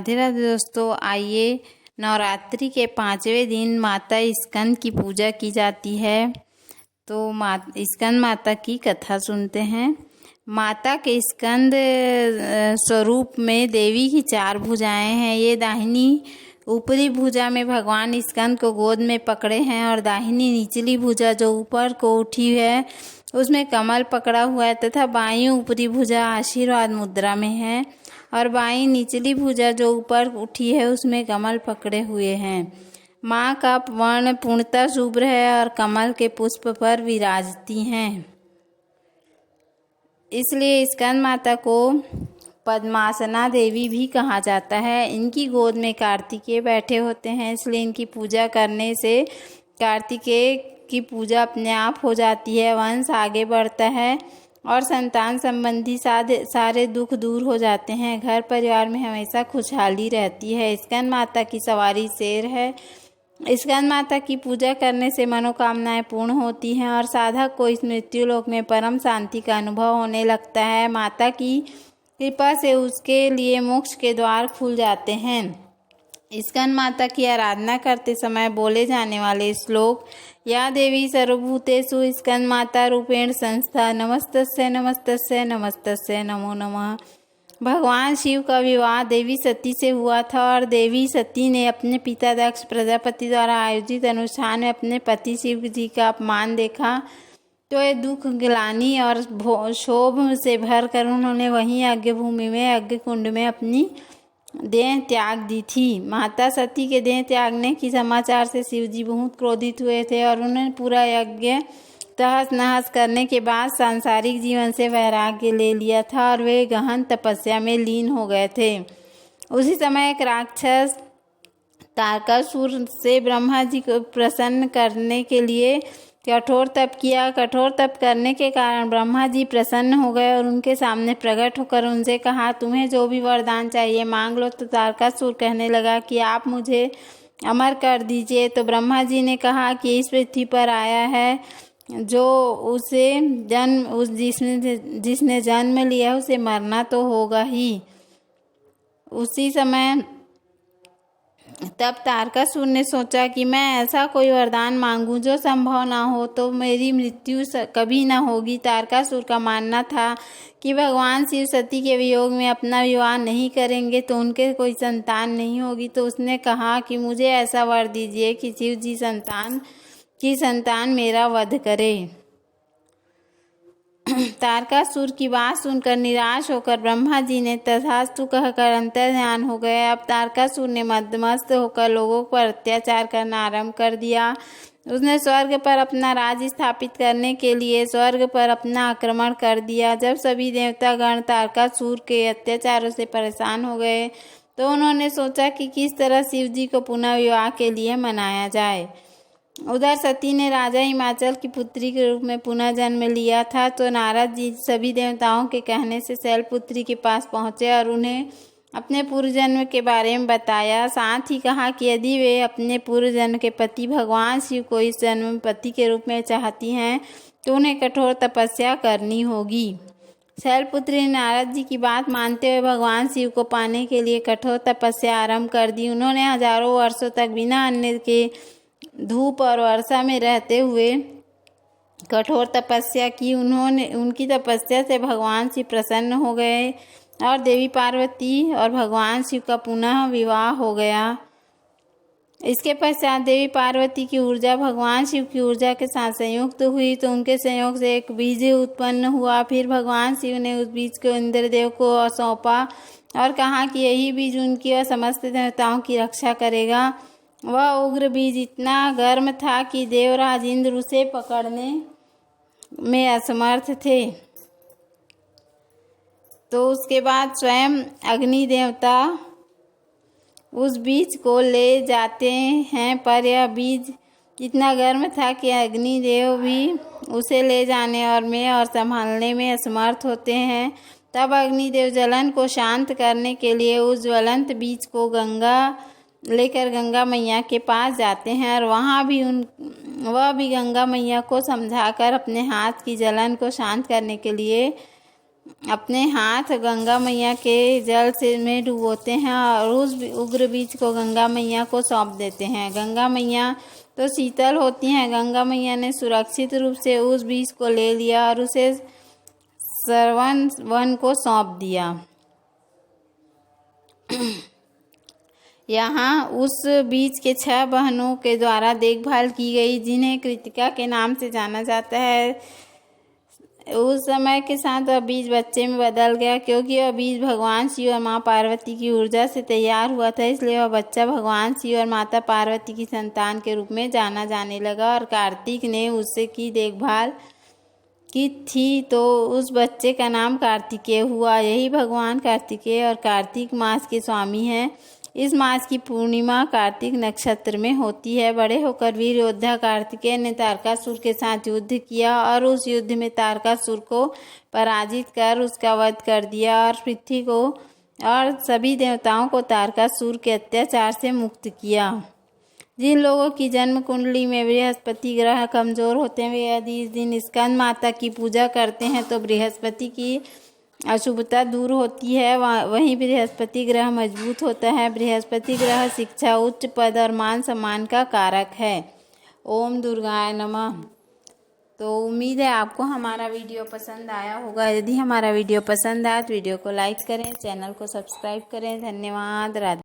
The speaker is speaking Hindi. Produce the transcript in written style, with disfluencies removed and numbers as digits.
राधे राधे दोस्तों, आइए नवरात्रि के 5वें दिन माता स्कंद की पूजा की जाती है। तो स्कंद माता की कथा सुनते हैं। माता के स्कंद स्वरूप में देवी की 4 भुजाएं हैं। ये दाहिनी ऊपरी भुजा में भगवान स्कंद को गोद में पकड़े हैं और दाहिनी निचली भुजा जो ऊपर को उठी है उसमें कमल पकड़ा हुआ है तथा बाईं ऊपरी भुजा आशीर्वाद मुद्रा में है और बाईं निचली भुजा जो ऊपर उठी है उसमें कमल पकड़े हुए हैं। माँ का वर्ण पूर्णतः शुभ्र है और कमल के पुष्प पर विराजती हैं। इसलिए स्कंद माता को पद्मासना देवी भी कहा जाता है। इनकी गोद में कार्तिकेय बैठे होते हैं, इसलिए इनकी पूजा करने से कार्तिकेय की पूजा अपने आप हो जाती है, वंश आगे बढ़ता है और संतान संबंधी सारे दुख दूर हो जाते हैं। घर परिवार में हमेशा खुशहाली रहती है। स्कंद माता की सवारी शेर है। स्कंद माता की पूजा करने से मनोकामनाएं पूर्ण होती हैं और साधक को इस मृत्यु लोक में परम शांति का अनुभव होने लगता है। माता की कृपा से उसके लिए मोक्ष के द्वार खुल जाते हैं। स्कंद माता की आराधना करते समय बोले जाने वाले श्लोक: या देवी सर्वभूतेषु स्कंद माता रूपेण संस्था, नमस्तस्यै नमस्तस्यै नमस्तस्यै नमो नमः। भगवान शिव का विवाह देवी सती से हुआ था और देवी सती ने अपने पिता दक्ष प्रजापति द्वारा आयोजित अनुष्ठान में अपने पति शिव जी का अपमान देखा तो ये दुख, ग्लानि और क्षोभ से भर कर उन्होंने वहीं यज्ञ भूमि में यज्ञ कुंड में अपनी देह त्याग दी थी। माता सती के देह त्यागने की समाचार से शिव जी बहुत क्रोधित हुए थे और उन्होंने पूरा यज्ञ तहस नहस करने के बाद सांसारिक जीवन से वैराग्य ले लिया था और वे गहन तपस्या में लीन हो गए थे। उसी समय एक राक्षस तारकासुर से ब्रह्मा जी को प्रसन्न करने के लिए कठोर तप किया। कठोर तप करने के कारण ब्रह्मा जी प्रसन्न हो गए और उनके सामने प्रकट होकर उनसे कहा, तुम्हें जो भी वरदान चाहिए मांग लो। तो तारकासुर कहने लगा कि आप मुझे अमर कर दीजिए। तो ब्रह्मा जी ने कहा कि इस पृथ्वी पर आया है जो जिसने जन्म लिया उसे मरना तो होगा ही। उसी समय तब तारकासुर ने सोचा कि मैं ऐसा कोई वरदान मांगूं जो संभव ना हो तो मेरी मृत्यु कभी ना होगी। तारकासुर का मानना था कि भगवान शिव सती के वियोग में अपना विवाह नहीं करेंगे तो उनके कोई संतान नहीं होगी। तो उसने कहा कि मुझे ऐसा वर दीजिए कि शिव जी संतान मेरा वध करे। तारकासुर की बात सुनकर निराश होकर ब्रह्मा जी ने तथास्तु कहकर अंतर्ध्यान हो गए। अब तारकासुर ने मदमस्त होकर लोगों पर अत्याचार करना आरंभ कर दिया। उसने स्वर्ग पर अपना राज स्थापित करने के लिए स्वर्ग पर अपना आक्रमण कर दिया। जब सभी देवतागण तारकासुर के अत्याचारों से परेशान हो गए तो उन्होंने सोचा कि किस तरह शिव जी को पुनः विवाह के लिए मनाया जाए। उधर सती ने राजा हिमाचल की पुत्री के रूप में पुनः जन्म लिया था। तो नारद जी सभी देवताओं के कहने से शैलपुत्री के पास पहुँचे और उन्हें अपने पूर्व जन्म के बारे में बताया। साथ ही कहा कि यदि वे अपने पूर्व जन्म के पति भगवान शिव को इस जन्म में पति के रूप में चाहती हैं तो उन्हें कठोर तपस्या करनी होगी। शैलपुत्री ने नारद जी की बात मानते हुए भगवान शिव को पाने के लिए कठोर तपस्या आरंभ कर दी। उन्होंने हजारों वर्षों तक बिना अन्न के धूप और वर्षा में रहते हुए कठोर तपस्या की। उनकी तपस्या से भगवान शिव प्रसन्न हो गए और देवी पार्वती और भगवान शिव का पुनः विवाह हो गया। इसके पश्चात देवी पार्वती की ऊर्जा भगवान शिव की ऊर्जा के साथ संयुक्त हुई तो उनके संयोग से एक बीज उत्पन्न हुआ। फिर भगवान शिव ने उस बीज को इंद्रदेव को सौंपा और कहा कि यही बीज उनकी और समस्त देवताओं की रक्षा करेगा। वह उग्र बीज इतना गर्म था कि देवराज इंद्र उसे पकड़ने में असमर्थ थे। तो उसके बाद स्वयं अग्नि देवता उस बीज को ले जाते हैं, पर यह बीज इतना गर्म था कि अग्निदेव भी उसे ले जाने और संभालने में असमर्थ होते हैं। तब अग्निदेव जलन को शांत करने के लिए उस ज्वलंत बीज को लेकर गंगा मैया के पास जाते हैं और वह भी गंगा मैया को समझाकर अपने हाथ की जलन को शांत करने के लिए अपने हाथ गंगा मैया के जल से में डुबोते हैं और उस उग्र बीज को गंगा मैया को सौंप देते हैं। गंगा मैया तो शीतल होती हैं। गंगा मैया ने सुरक्षित रूप से उस बीज को ले लिया और उसे श्रवण वन को सौंप दिया। यहाँ उस बीज के 6 बहनों के द्वारा देखभाल की गई, जिन्हें कृतिका के नाम से जाना जाता है। उस समय के साथ वह बीज बच्चे में बदल गया, क्योंकि वह बीज भगवान शिव और माँ पार्वती की ऊर्जा से तैयार हुआ था, इसलिए वह बच्चा भगवान शिव और माता पार्वती की संतान के रूप में जाना जाने लगा। और कार्तिक ने उससे की देखभाल की थी, तो उस बच्चे का नाम कार्तिकेय हुआ। यही भगवान कार्तिकेय और कार्तिक मास के स्वामी हैं। इस मास की पूर्णिमा कार्तिक नक्षत्र में होती है। बड़े होकर वीर योद्धा कार्तिकेय ने तारकासुर के साथ युद्ध किया और उस युद्ध में तारकासुर को पराजित कर उसका वध कर दिया और पृथ्वी को और सभी देवताओं को तारकासुर के अत्याचार से मुक्त किया। जिन लोगों की जन्म कुंडली में बृहस्पति ग्रह कमजोर होते हैं, वे यदि इस दिन स्कंद माता की पूजा करते हैं तो बृहस्पति की अशुभता दूर होती है। वहीं बृहस्पति ग्रह मजबूत होता है। बृहस्पति ग्रह शिक्षा, उच्च पद और मान सम्मान का कारक है। ओम दुर्गाय नमः। तो उम्मीद है आपको हमारा वीडियो पसंद आया होगा। यदि हमारा वीडियो पसंद आया तो वीडियो को लाइक करें, चैनल को सब्सक्राइब करें। धन्यवाद। राधे।